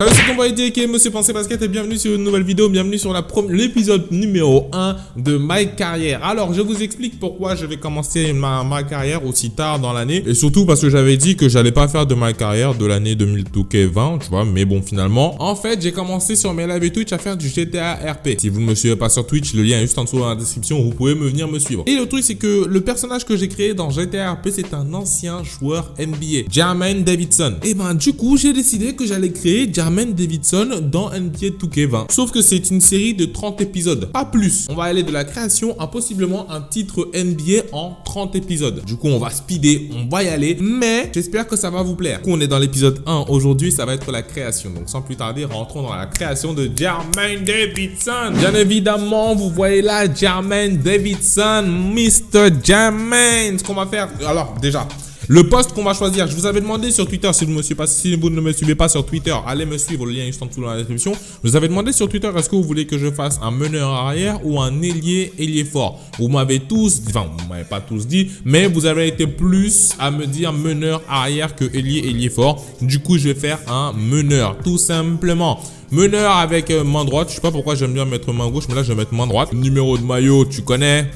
Salut, c'est ton boy DK, Monsieur Pensée Basket et bienvenue sur une nouvelle vidéo, bienvenue sur l'épisode numéro 1 de My Carrière. Alors, je vous explique pourquoi je vais commencer ma carrière aussi tard dans l'année et surtout parce que j'avais dit que j'allais pas faire de My Carrière de l'année 2020, tu vois, mais bon, finalement, en fait, j'ai commencé sur mes lives et Twitch à faire du GTA RP. Si vous ne me suivez pas sur Twitch, le lien est juste en dessous dans la description, vous pouvez venir me suivre. Et le truc, c'est que le personnage que j'ai créé dans GTA RP, c'est un ancien joueur NBA, Jermaine Davidson. Et ben, du coup, j'ai décidé que j'allais créer Jermaine Davidson dans NBA 2K20. Sauf que c'est une série de 30 épisodes, pas plus. On va aller de la création à possiblement un titre NBA en 30 épisodes. Du coup, on va speeder, on va y aller, mais j'espère que ça va vous plaire. Du coup, on est dans l'épisode 1 aujourd'hui, ça va être la création. Donc, sans plus tarder, rentrons dans la création de Jermaine Davidson. Bien évidemment, vous voyez là, Jermaine Davidson, Mr. Jermaine. Ce qu'on va faire, alors déjà, le post qu'on va choisir, je vous avais demandé sur Twitter, si vous ne me suivez pas sur Twitter, allez me suivre, le lien est juste en dessous dans la description. Je vous avais demandé sur Twitter, est-ce que vous voulez que je fasse un meneur arrière ou un ailier fort? Vous m'avez tous, enfin vous m'avez pas tous dit, mais vous avez été plus à me dire meneur arrière que ailier fort. Du coup, je vais faire un meneur, tout simplement. Meneur avec main droite, je sais pas pourquoi j'aime bien mettre main gauche, mais là je vais mettre main droite. Numéro de maillot, tu connais.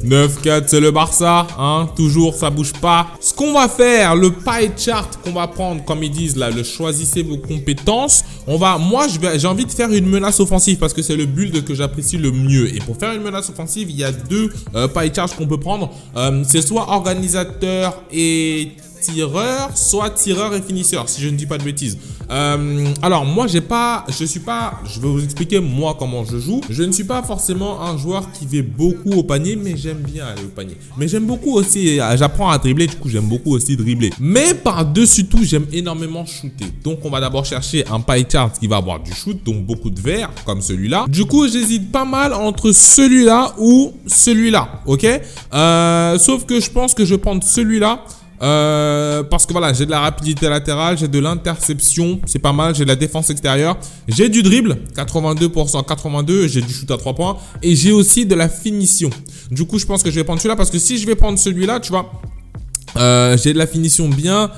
9-4, c'est le Barça, hein, toujours, ça bouge pas. Ce qu'on va faire, le pie chart qu'on va prendre, comme ils disent là, le choisissez vos compétences. J'ai envie de faire une menace offensive parce que c'est le build que j'apprécie le mieux. Et pour faire une menace offensive, il y a deux pie charts qu'on peut prendre. C'est soit organisateur et tireur, soit tireur et finisseur, si je ne dis pas de bêtises. Alors moi je vais vous expliquer moi comment je joue. Je ne suis pas forcément un joueur qui va beaucoup au panier, mais j'aime bien aller au panier. Mais j'aime beaucoup aussi, j'apprends à dribbler, du coup j'aime beaucoup aussi dribbler. Mais par-dessus tout, j'aime énormément shooter. Donc on va d'abord chercher un pie chart qui va avoir du shoot, donc beaucoup de verts, comme celui-là. Du coup j'hésite pas mal entre celui-là ou celui-là, ok. Sauf que je pense que je vais prendre celui-là. Parce que voilà, j'ai de la rapidité latérale, j'ai de l'interception, c'est pas mal, j'ai de la défense extérieure, j'ai du dribble, 82%, 82, j'ai du shoot à 3 points et j'ai aussi de la finition. Du coup, je pense que je vais prendre celui-là parce que si je vais prendre celui-là, tu vois, j'ai de la finition bien,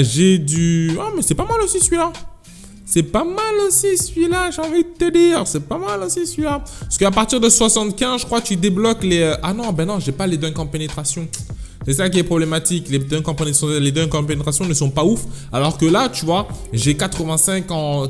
j'ai du... Ah, mais c'est pas mal aussi celui-là. C'est pas mal aussi celui-là, j'ai envie de te dire. C'est pas mal aussi celui-là. Parce qu'à partir de 75, je crois, tu débloques les... Ah non, ben non, j'ai pas les dunks en pénétration. C'est ça qui est problématique. Les dunks en pénétration ne sont pas ouf. Alors que là, tu vois, j'ai 87 en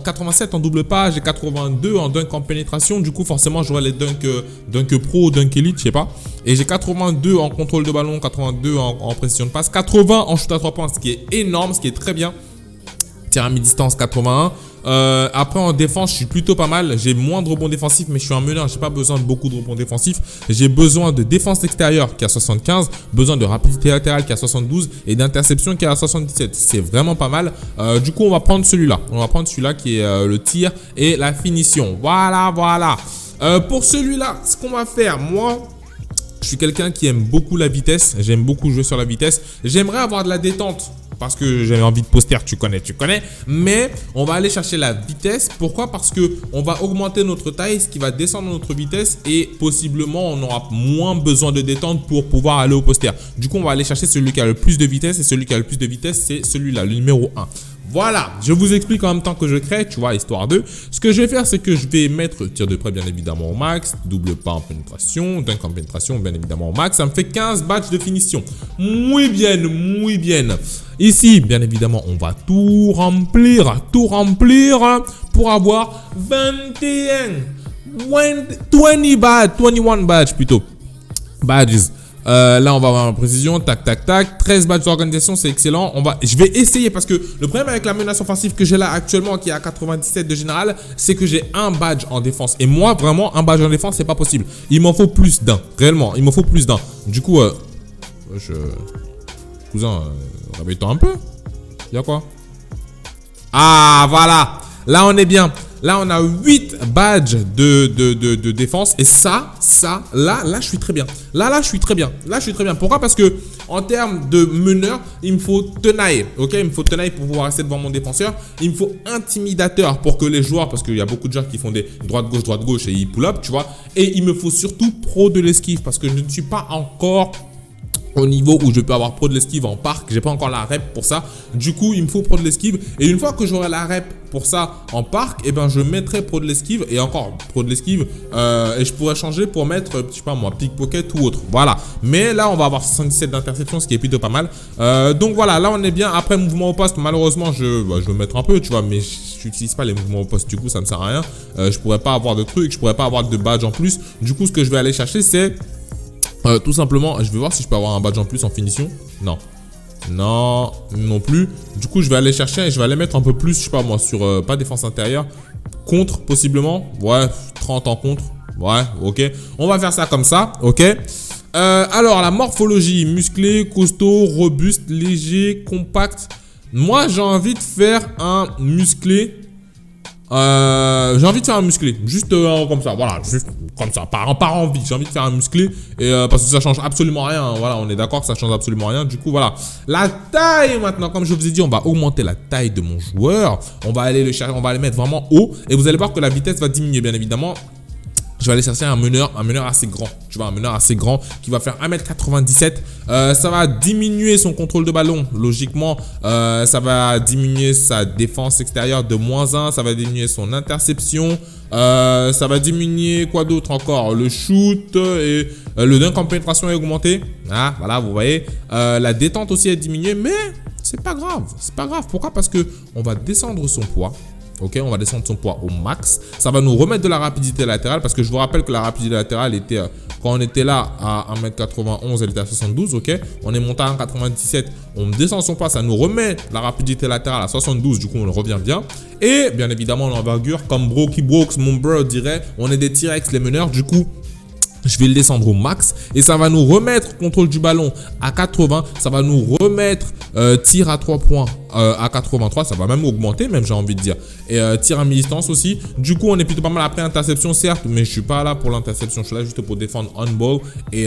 double pas, j'ai 82 en dunk en pénétration. Du coup, forcément, j'aurai les dunk pro, dunk elite, je sais pas. Et j'ai 82 en contrôle de ballon, 82 en précision de passe, 80 en shoot à 3 points, ce qui est énorme, ce qui est très bien. Tir à mi-distance 81. Après en défense, je suis plutôt pas mal. J'ai moins de rebonds défensifs, mais je suis un meneur. J'ai pas besoin de beaucoup de rebonds défensifs. J'ai besoin de défense extérieure qui a 75, besoin de rapidité latérale qui a 72 et d'interception qui a 77. C'est vraiment pas mal. Du coup, on va prendre celui-là. On va prendre celui-là qui est le tir et la finition. Voilà. Pour celui-là, ce qu'on va faire, moi, je suis quelqu'un qui aime beaucoup la vitesse. J'aime beaucoup jouer sur la vitesse. J'aimerais avoir de la détente. Parce que j'avais envie de poster, tu connais. Mais on va aller chercher la vitesse. Pourquoi? Parce que on va augmenter notre taille, ce qui va descendre notre vitesse et possiblement on aura moins besoin de détente pour pouvoir aller au poster. Du coup, on va aller chercher celui qui a le plus de vitesse et celui qui a le plus de vitesse, c'est celui-là, le numéro 1. Voilà, je vous explique en même temps que je crée, tu vois, histoire de. Ce que je vais faire, c'est que je vais mettre tir de près, bien évidemment, au max, double pas en pénétration, dunk en pénétration, bien évidemment, au max. Ça me fait 15 badges de finition. Muy bien. Ici, bien évidemment, on va tout remplir pour avoir 21 badges plutôt. Badges. Là on va avoir une précision, tac, 13 badges d'organisation, c'est excellent. Je vais essayer parce que le problème avec la menace offensive que j'ai là actuellement, qui est à 97 de général, c'est que j'ai un badge en défense. Et moi, vraiment, un badge en défense, c'est pas possible. Il m'en faut plus d'un, réellement, il m'en faut plus d'un. Du coup, cousin, réveille-toi un peu. Y'a quoi? Ah, voilà. Là, on est bien. Là, on a 8 badges de défense. Et là, je suis très bien. Là, je suis très bien. Pourquoi? Parce que en termes de meneur, il me faut tenaille. Ok, il me faut tenaille pour pouvoir rester devant mon défenseur. Il me faut intimidateur pour que les joueurs, parce qu'il y a beaucoup de gens qui font des droite-gauche et ils pull-up, tu vois. Et il me faut surtout pro de l'esquive parce que je ne suis pas encore au niveau où je peux avoir pro de l'esquive en parc. J'ai pas encore la rep pour ça. Du coup, il me faut pro de l'esquive. Et une fois que j'aurai la rep pour ça en parc, eh ben, je mettrai pro de l'esquive et encore pro de l'esquive. Et je pourrais changer pour mettre, je sais pas moi, pickpocket ou autre. Voilà. Mais là, on va avoir 77 d'interception, ce qui est plutôt pas mal. Donc voilà, là, on est bien. Après, mouvement au poste, malheureusement, je vais mettre un peu, tu vois, mais je n'utilise pas les mouvements au poste. Du coup, ça ne sert à rien. Je pourrais pas avoir de trucs, je pourrais pas avoir de badge en plus. Du coup, ce que je vais aller chercher, c'est tout simplement, je vais voir si je peux avoir un badge en plus en finition. Non. Non, non plus. Du coup, je vais aller chercher et je vais aller mettre un peu plus, je sais pas moi, sur pas défense intérieure. Contre, possiblement. Ouais, 30 en contre. Ouais, ok. On va faire ça comme ça, ok. Alors, la morphologie, musclé, costaud, robuste, léger, compact. Moi, j'ai envie de faire un musclé. J'ai envie de faire un musclé, juste comme ça, voilà, juste comme ça, par envie, j'ai envie de faire un musclé, et parce que ça change absolument rien, hein, voilà, on est d'accord que ça change absolument rien, du coup, voilà. La taille, maintenant, comme je vous ai dit, on va augmenter la taille de mon joueur, on va aller le chercher, on va le mettre vraiment haut, et vous allez voir que la vitesse va diminuer, bien évidemment. Je vais aller chercher un meneur assez grand. Tu vois, un meneur assez grand qui va faire 1m97. Ça va diminuer son contrôle de ballon. Logiquement, ça va diminuer sa défense extérieure de -1. Ça va diminuer son interception. Ça va diminuer quoi d'autre encore? Le shoot et le dunk en pénétration est augmenté. Ah, voilà, vous voyez. La détente aussi est diminuée, mais c'est pas grave. C'est pas grave. Pourquoi? Parce que on va descendre son poids. Ok, on va descendre son poids au max. Ça va nous remettre de la rapidité latérale parce que je vous rappelle que la rapidité latérale était, quand on était là à 1m91, elle était à 72, ok. On est monté à 1m97, on descend son poids, ça nous remet la rapidité latérale à 72, du coup on revient bien. Et bien évidemment l'envergure, comme Broky Brooks, mon bro dirait, on est des T-Rex les meneurs, du coup je vais le descendre au max et ça va nous remettre contrôle du ballon à 80. Ça va nous remettre tir à 3 points à 83. Ça va même augmenter, même j'ai envie de dire. Et tir à mi-distance aussi. Du coup, on est plutôt pas mal après interception, certes, mais je suis pas là pour l'interception. Je suis là juste pour défendre on-ball. Et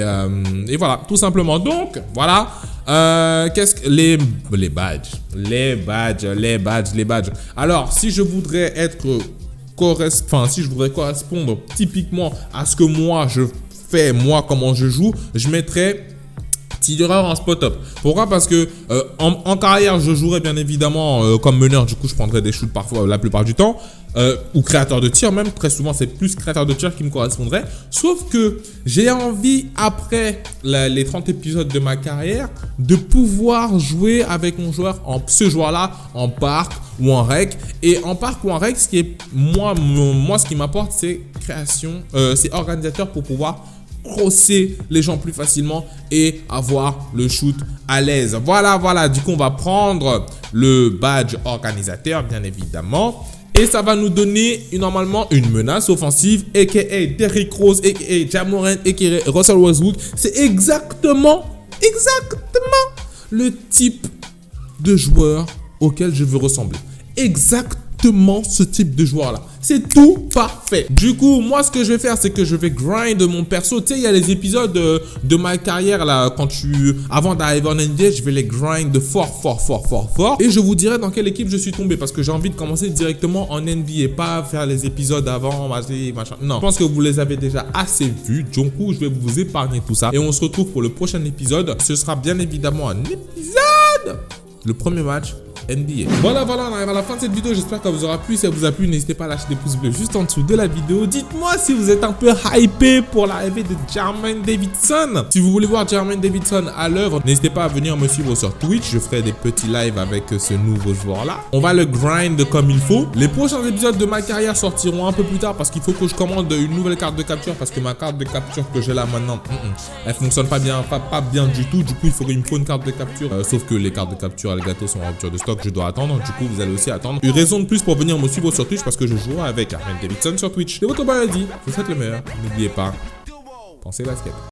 voilà, tout simplement. Donc, voilà. Qu'est-ce que les badges. Alors, si je voudrais être si je voudrais correspondre typiquement à ce que moi je fais, moi comment je joue, je mettrais tireur en spot-up. Pourquoi? Parce que en carrière, je jouerais bien évidemment comme meneur. Du coup, je prendrais des shoots parfois la plupart du temps. Ou créateur de tir même. Très souvent, c'est plus créateur de tir qui me correspondrait. Sauf que j'ai envie, après les 30 épisodes de ma carrière, de pouvoir jouer avec mon joueur, ce joueur-là, en parc ou en rec. Et en parc ou en rec, ce qui est moi ce qui m'apporte, c'est création, c'est organisateur pour pouvoir crosser les gens plus facilement et avoir le shoot à l'aise. Voilà. Du coup, on va prendre le badge organisateur, bien évidemment. Et ça va nous donner normalement une menace offensive, a.k.a. Derrick Rose, a.k.a. Ja Morant, a.k.a. Russell Westbrook. C'est exactement le type de joueur auquel je veux ressembler. Exactement ce type de joueur-là. C'est tout parfait. Du coup, moi, ce que je vais faire, c'est que je vais grind mon perso. Tu sais, il y a les épisodes de ma carrière, là, avant d'arriver en NBA, je vais les grind fort. Et je vous dirai dans quelle équipe je suis tombé parce que j'ai envie de commencer directement en NBA, pas faire les épisodes avant, machin. Non, je pense que vous les avez déjà assez vus. Du coup, je vais vous épargner tout ça. Et on se retrouve pour le prochain épisode. Ce sera bien évidemment un épisode. Le premier match NBA. Voilà, on arrive à la fin de cette vidéo. J'espère qu'elle vous aura plu. Si ça vous a plu, n'hésitez pas à lâcher des pouces bleus juste en dessous de la vidéo. Dites-moi si vous êtes un peu hypé pour l'arrivée de Jermaine Davidson. Si vous voulez voir Jermaine Davidson à l'œuvre, n'hésitez pas à venir me suivre sur Twitch. Je ferai des petits lives avec ce nouveau joueur-là. On va le grind comme il faut. Les prochains épisodes de ma carrière sortiront un peu plus tard parce qu'il faut que je commande une nouvelle carte de capture parce que ma carte de capture que j'ai là maintenant, elle fonctionne pas bien, pas bien du tout. Du coup, il me faut une carte de capture. Sauf que les cartes de capture à gâteau sont en rupture de stock. Je dois attendre, du coup vous allez aussi attendre. Une raison de plus pour venir me suivre sur Twitch parce que je joue avec Jermaine Davidson sur Twitch. C'est votre paradis, je vous souhaite le meilleur. N'oubliez pas, pensez basket.